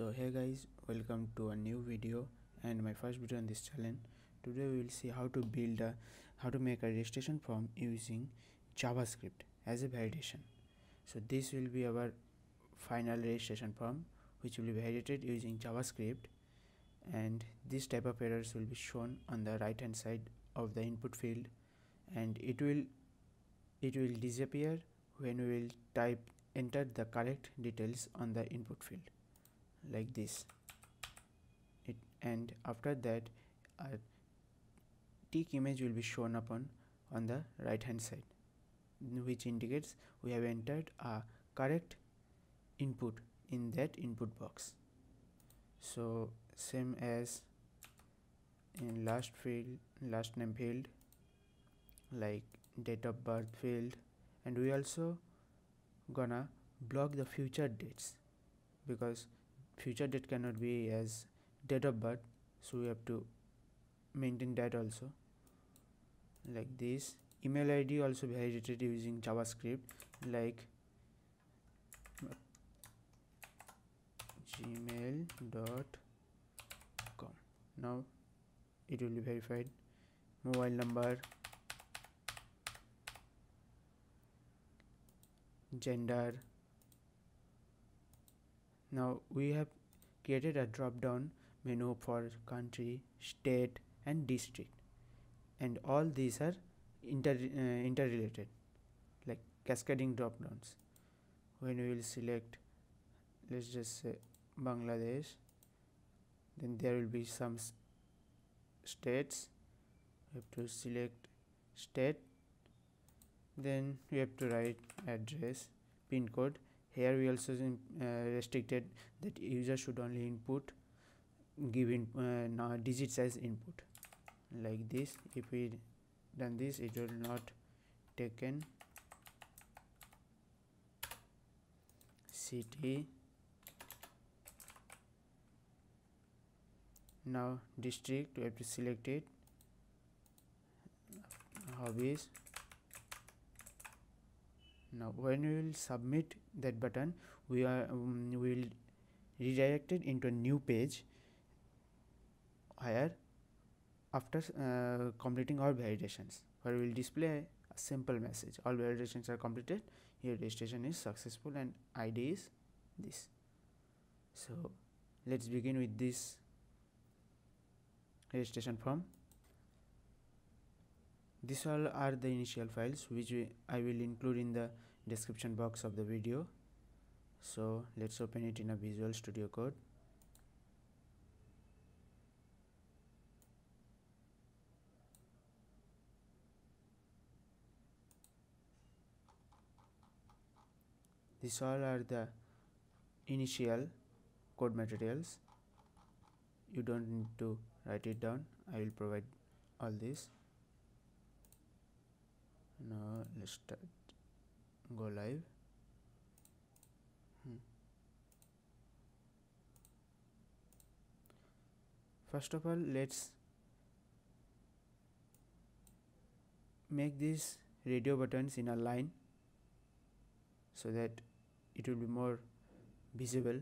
So hey guys, welcome to a new video and my first video on this channel. Today we will see how to make a registration form using JavaScript as a validation. So this will be our final registration form which will be validated using JavaScript, and this type of errors will be shown on the right hand side of the input field, and it will disappear when we will enter the correct details on the input field like this. And after that a tick image will be shown upon on the right hand side, which indicates we have entered a correct input in that input box. So same as in last name field, like date of birth field, and we also gonna block the future dates because future date cannot be as date of birth, so we have to maintain that also like this. Email ID also validated using JavaScript, like gmail.com. Now it will be verified. Mobile number, gender. Now we have created a drop down menu for country, state and district, and all these are interrelated, like cascading drop downs. When we will select, let's just say Bangladesh, then there will be some states. We have to select state, then we have to write address, pin code. Here we also restricted that user should only input given digits as input like this. If we done this, it will not taken city. Now district, we have to select it, hobbies. Now when we will submit that button, we will redirected into a new page where after completing all validations, where we will display a simple message: all validations are completed, your registration is successful, and ID is this. So let's begin with this registration form. These all are the initial files which I will include in the description box of the video. So let's open it in a Visual Studio Code. These all are the initial code materials. You don't need to write it down, I will provide all this. Now let's start, go live. First of all, let's make these radio buttons in a line so that it will be more visible,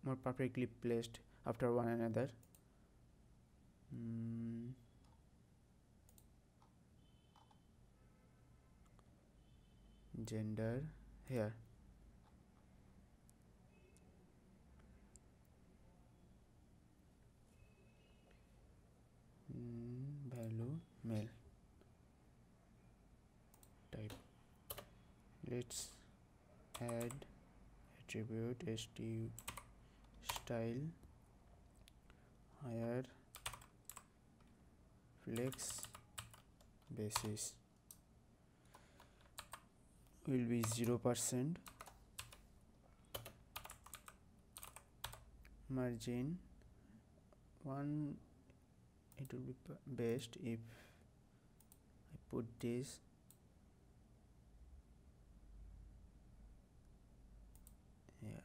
more perfectly placed after one another. Gender here, value male, type. Let's add attribute style, higher flex basis will be 0%, margin 1. It will be best if I put this here.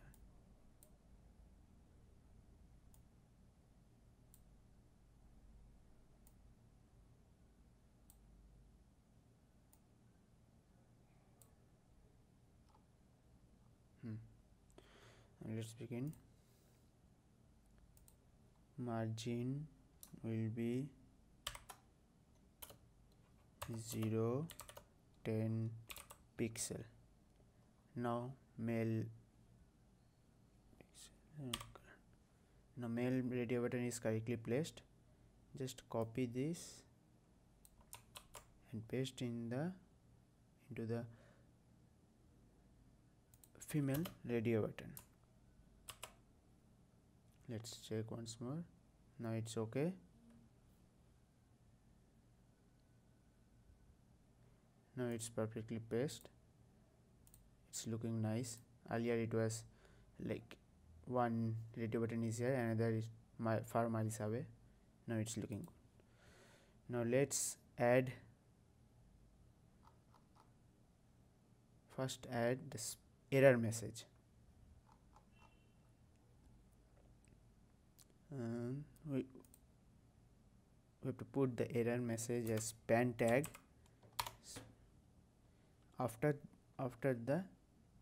let's begin. Margin will be 0.10 pixel. Now mail radio button is correctly placed. Just copy this and paste into the female radio button. Let's check once more. Now it's okay. Now it's perfectly pasted. It's looking nice. Earlier it was like one radio button is here, another is far miles away. Now it's looking good. Now let's add this error message. We have to put the error message as span tag after the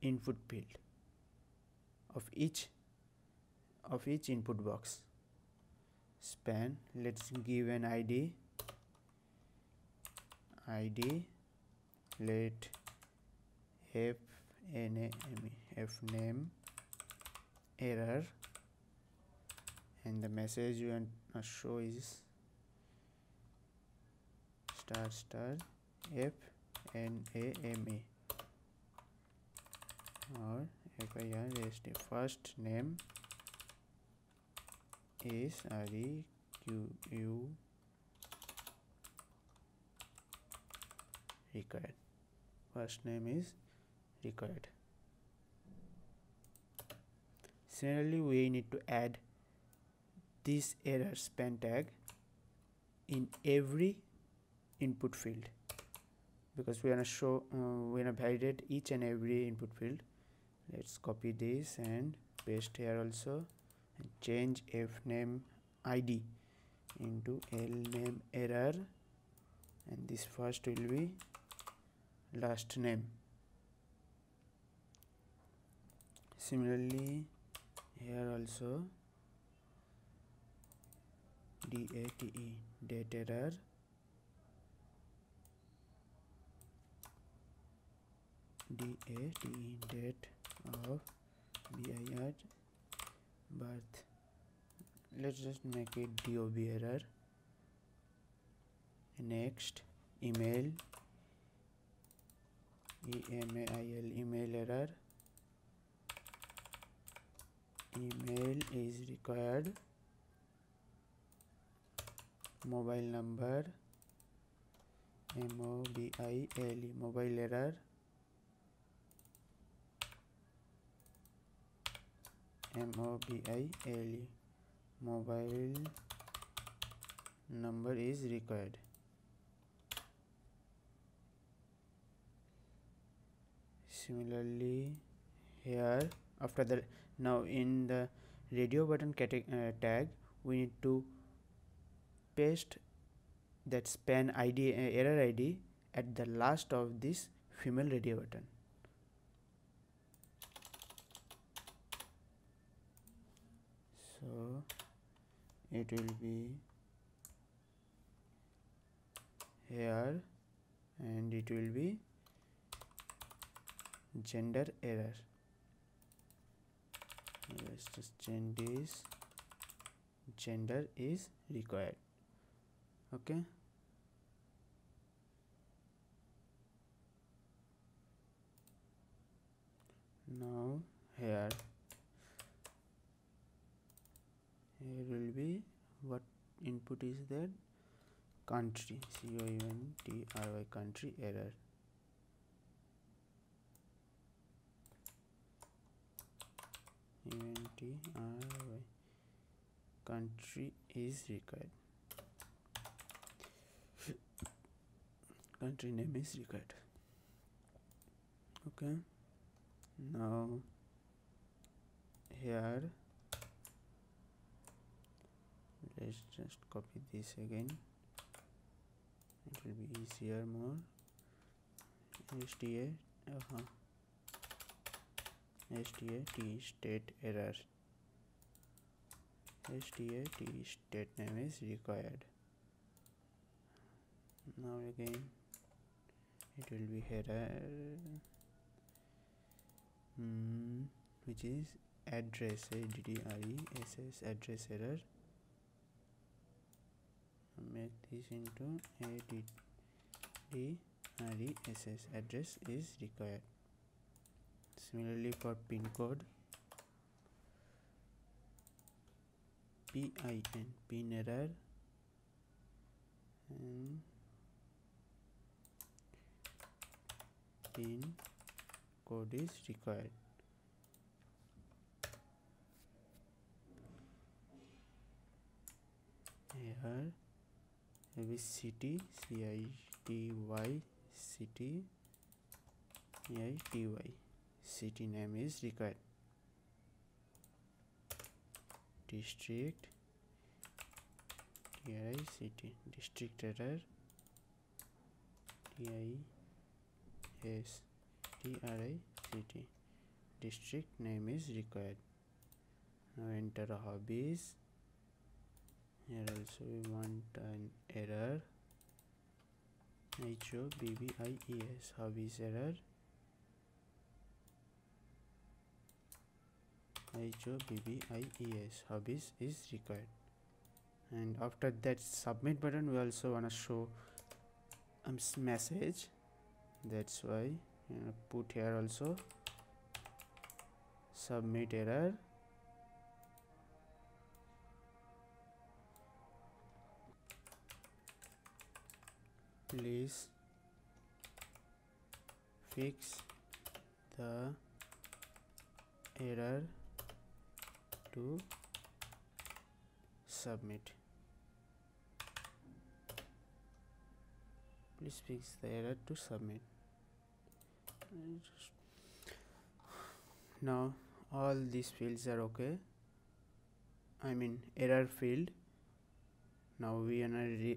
input field of each input box. Span, let's give an id, let fname error, and the message you want to show is fname or first first name is req required. First name is required. Similarly, we need to add this error span tag in every input field, because we are going to show we are going to validate each and every input field. Let's copy this and paste here also, and change fname id into lname error, and this first will be last name. Similarly, here also date error, date of bir birth. Let's just make it dob error. Next, email, email error. Email is required. Mobile number, mobile, mobile error. mobile, mobile number is required. Similarly, here after the, now in the radio button tag, we need to paste that span id, error id at the last of this female radio button. So it will be here, and it will be gender error. Let's just change this, gender is required. Okay, now here will be what input is that, country, country, country error. Country is required. Country name is required. Okay, now here let's just copy this again, it will be easier more. stat state error. Stat state name is required. Now again it will be error, which is address, address address error. Make this into address, address is required. Similarly for pin code, pin pin error, and pin code is required. Here maybe city, city, city name is required. District, city, district error, city, district name is required. Now enter hobbies. Here also we want an error, HOBBIES, hobbies error, HOBBIES, hobbies is required. And after that submit button, we also want to show message. That's why put here also submit error, please fix the error to submit. Please fix the error to submit. Now all these fields are okay, I mean error field. Now we are gonna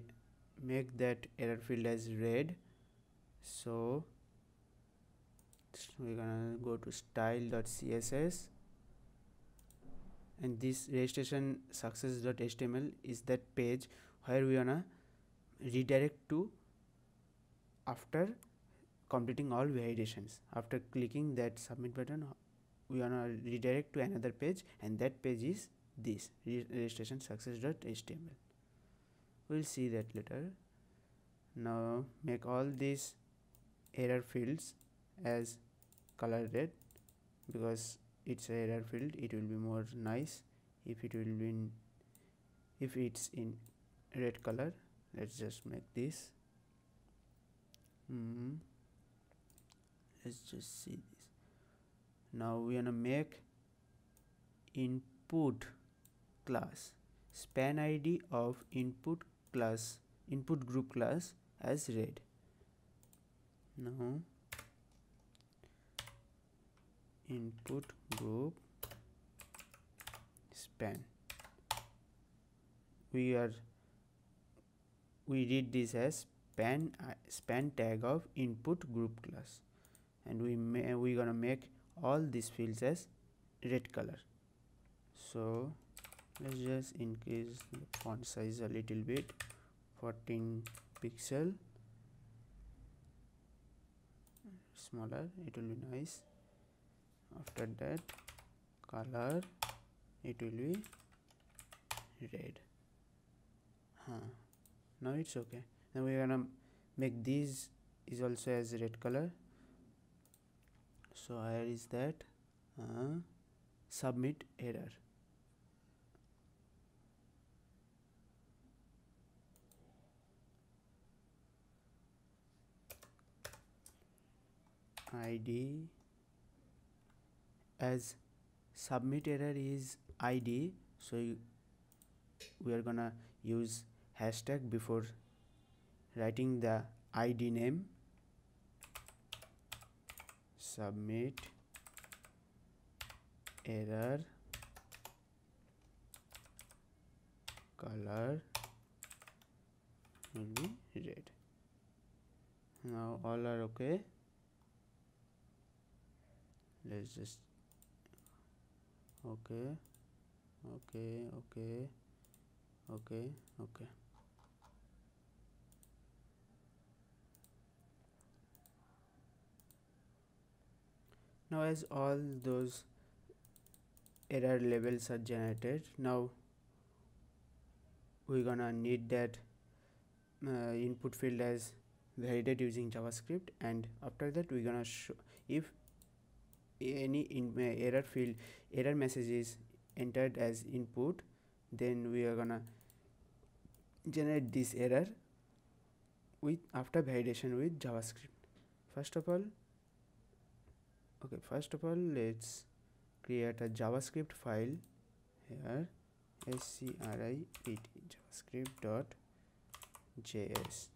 make that error field as red, so we're gonna go to style.css, and this registration success.html is that page where we wanna redirect to after completing all validations. After clicking that submit button, we wanna redirect to another page, and that page is this registration success.html. We'll see that later. Now make all these error fields as color red, because it's a error field. It will be more nice if it will be if it's in red color. Let's just make this. Let's just see this. Now we wanna make input class span id of input group class as red. Now input group span, we read this as span tag of input group class, and we gonna make all these fields as red color. So let's just increase the font size a little bit, 14 pixel smaller, it will be nice. After that color, it will be red. Now it's okay. Now we are gonna make these is also as red color. So here is that submit error. ID as submit error is ID, so we are gonna use hashtag before writing the ID name. Submit error color will be red. Now all are okay. Let's just okay, okay, okay, okay, okay. Now as all those error labels are generated, now we're gonna need that input field as validated using JavaScript, and after that we're gonna show if any error message is entered as input, then we are gonna generate this error with after validation with JavaScript. First of all, let's create a JavaScript file here, script javascript.js.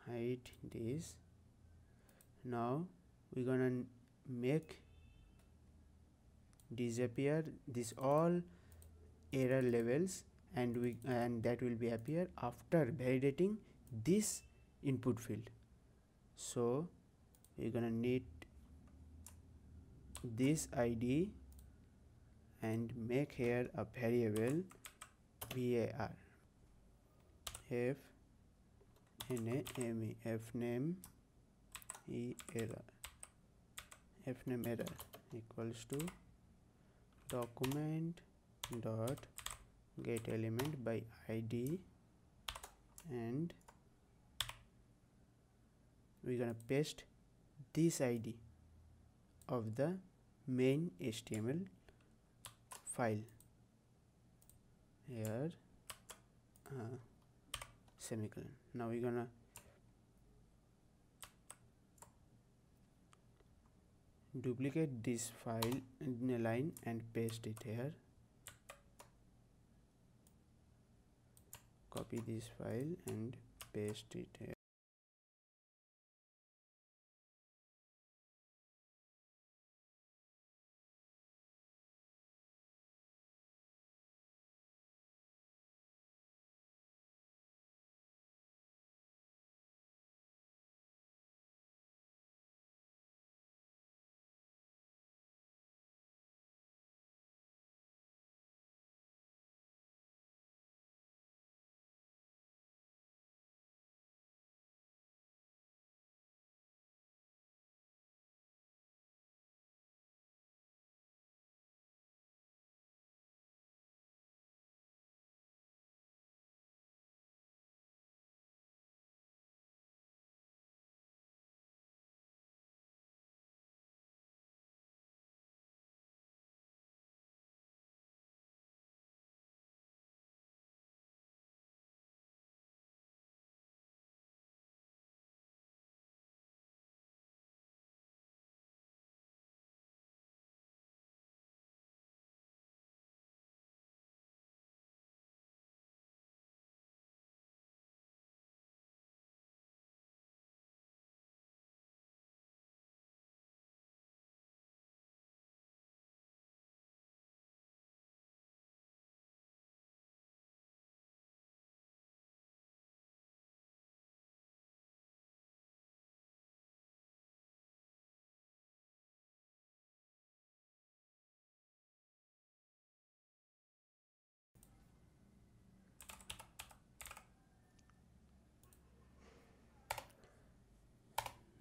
Hide this. Now we're gonna make disappear this all error labels, and that will be appear after validating this input field. So we're gonna need this id and make here a variable var fname error equals to document dot get element by id, and we're gonna paste this id of the main HTML file here, semicolon. Now we're gonna duplicate this file in a line and paste it here. Copy this file and paste it here.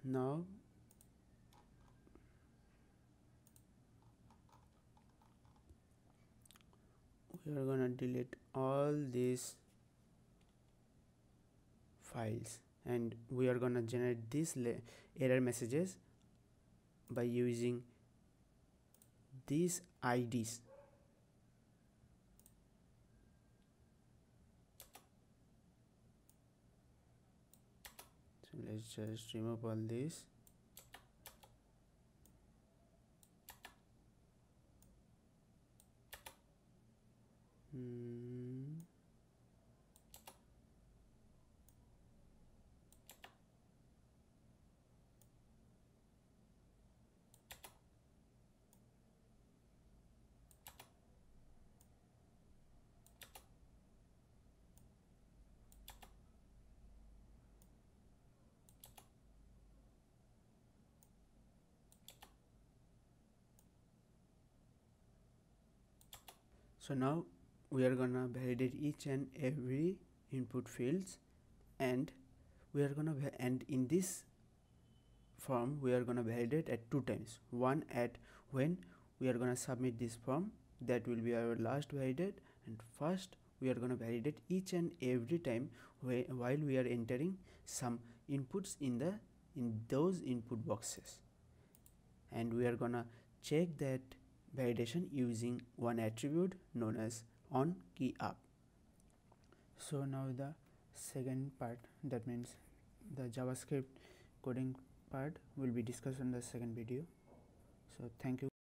Now we are gonna delete all these files, and we are gonna generate these error messages by using these IDs. So let's just remove all this. So now we are gonna validate each and every input fields, and we are gonna and in this form we are gonna validate at 2 times. One at when we are gonna submit this form, that will be our last validate, and first we are gonna validate each and every time while we are entering some inputs in those input boxes, and we are gonna check that validation using one attribute known as onKeyUp. So now the second part, that means the JavaScript coding part, will be discussed in the second video. So thank you.